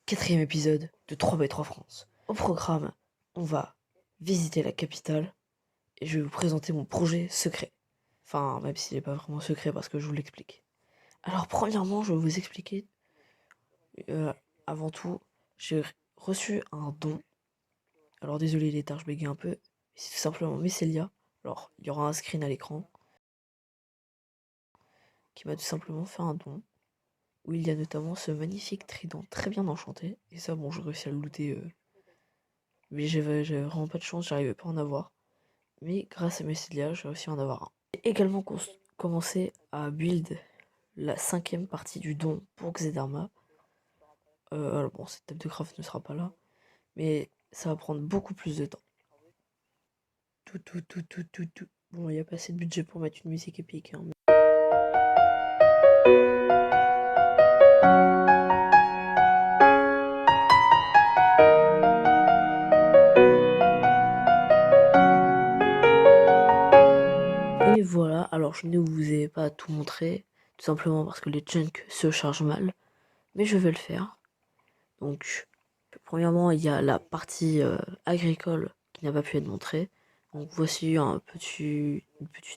4e épisode de 3x3 France. Au programme, on va visiter la capitale et je vais vous présenter mon projet secret. Enfin, même s'il n'est pas vraiment secret parce que je vous l'explique. Alors, premièrement, je vais vous expliquer. Avant tout, j'ai reçu un don. Alors, désolé, il est tard, je bégaye un peu. C'est tout simplement Messelia. Alors, il y aura un screen à l'écran qui m'a tout simplement fait un don. Où il y a notamment ce magnifique trident très bien enchanté. Et ça, bon, j'ai réussi à le looter. Mais j'avais vraiment pas de chance, j'arrivais pas à en avoir. Mais grâce à Messelia, j'ai réussi à en avoir un. J'ai également commencé à build la 5e partie du don pour Xedarma. Alors bon, cette table de craft ne sera pas là. Mais ça va prendre beaucoup plus de temps. Tout. Bon, il n'y a pas assez de budget pour mettre une musique épique. Hein. Et voilà, alors je ne vous ai pas tout montré, tout simplement parce que les chunks se chargent mal, mais je vais le faire. Donc, premièrement, il y a la partie agricole qui n'a pas pu être montrée. Donc voici une petite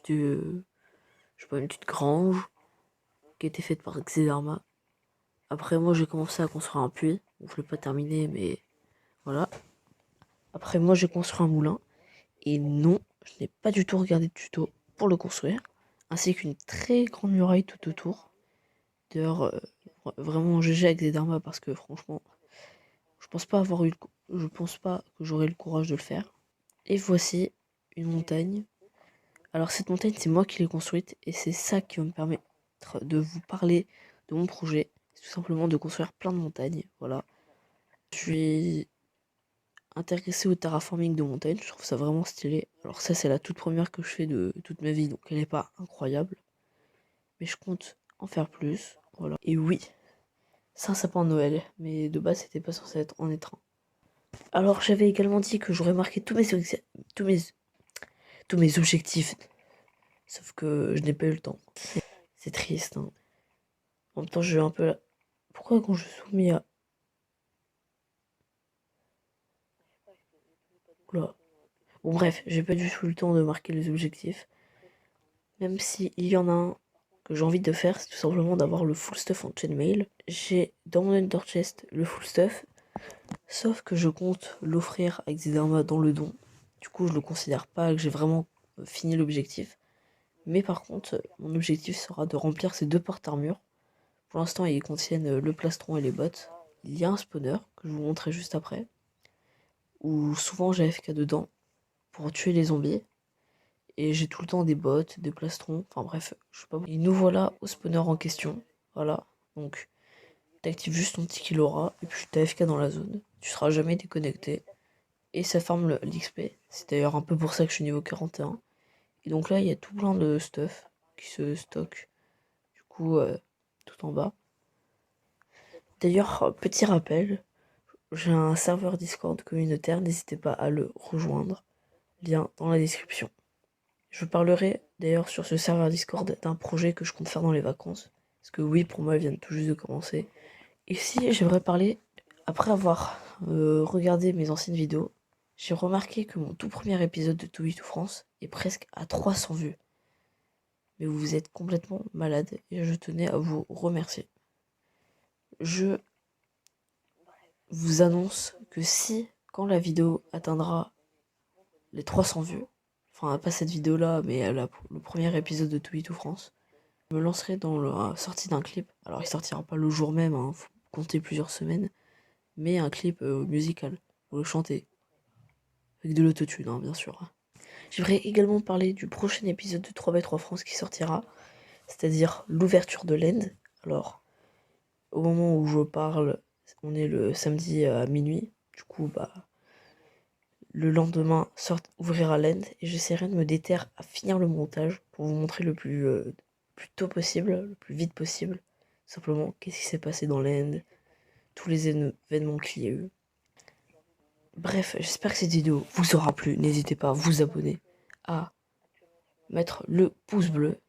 grange qui a été faite par Xedarma. Après, moi, j'ai commencé à construire un puits. Bon, je l'ai pas terminé, mais voilà. Après, moi, j'ai construit un moulin. Et non, je n'ai pas du tout regardé de tuto pour le construire, ainsi qu'une très grande muraille tout autour. D'ailleurs, vraiment GG avec des Dharma parce que franchement, je pense pas que j'aurai le courage de le faire. Et voici une montagne. Alors cette montagne, c'est moi qui l'ai construite et c'est ça qui va me permettre de vous parler de mon projet. C'est tout simplement de construire plein de montagnes. Voilà. Je suis intéressé au terraforming de montagne, je trouve ça vraiment stylé. Alors ça c'est la toute première que je fais de toute ma vie, donc elle est pas incroyable. Mais je compte en faire plus, voilà. Et oui, c'est un sapin de Noël, mais de base c'était pas censé être en être un. Alors j'avais également dit que j'aurais marqué tous mes objectifs, sauf que je n'ai pas eu le temps. C'est triste, hein. En même temps je vais un peu là. Pourquoi quand je suis mis à... Oula. Bon bref, j'ai pas du tout eu le temps de marquer les objectifs. Même si il y en a un que j'ai envie de faire, c'est tout simplement d'avoir le full stuff en chainmail. J'ai dans mon Ender Chest le full stuff, sauf que je compte l'offrir à Xedarma dans le don. Du coup, je le considère pas que j'ai vraiment fini l'objectif. Mais par contre, mon objectif sera de remplir ces 2 portes-armures. Pour l'instant, ils contiennent le plastron et les bottes. Il y a un spawner que je vous montrerai juste après, où souvent j'ai AFK dedans pour tuer les zombies. Et j'ai tout le temps des bottes, des plastrons, enfin bref, je sais pas. Et nous voilà au spawner en question, voilà. Donc, t'actives juste ton petit Killora, et puis t'as AFK dans la zone. Tu seras jamais déconnecté. Et ça farme l'XP. C'est d'ailleurs un peu pour ça que je suis niveau 41. Et donc là, il y a tout plein de stuff qui se stocke. Du coup, tout en bas. D'ailleurs, petit rappel, j'ai un serveur Discord communautaire, n'hésitez pas à le rejoindre. Lien dans la description. Je parlerai d'ailleurs sur ce serveur Discord d'un projet que je compte faire dans les vacances. Parce que oui, pour moi, ils viennent tout juste de commencer. Et si j'aimerais parler, après avoir regardé mes anciennes vidéos, j'ai remarqué que mon tout premier épisode de 2v2 France est presque à 300 vues. Mais vous êtes complètement malade et je tenais à vous remercier. Je vous annonce que si, quand la vidéo atteindra les 300 vues, enfin pas cette vidéo là, mais le premier épisode de 2v2 France, je me lancerai dans la sortie d'un clip. Alors il sortira pas le jour même, hein, faut compter plusieurs semaines, mais un clip musical, pour le chanter. Avec de l'autotune, hein, bien sûr. J'aimerais également parler du prochain épisode de 3x3 France qui sortira, c'est-à-dire l'ouverture de l'end. Alors, au moment où je parle, on est le samedi à minuit, du coup, bah, le lendemain ouvrira l'end et j'essaierai de me déterre à finir le montage pour vous montrer le plus tôt possible, le plus vite possible, simplement qu'est-ce qui s'est passé dans l'end, tous les événements qu'il y a eu. Bref, j'espère que cette vidéo vous aura plu. N'hésitez pas à vous abonner, à mettre le pouce bleu.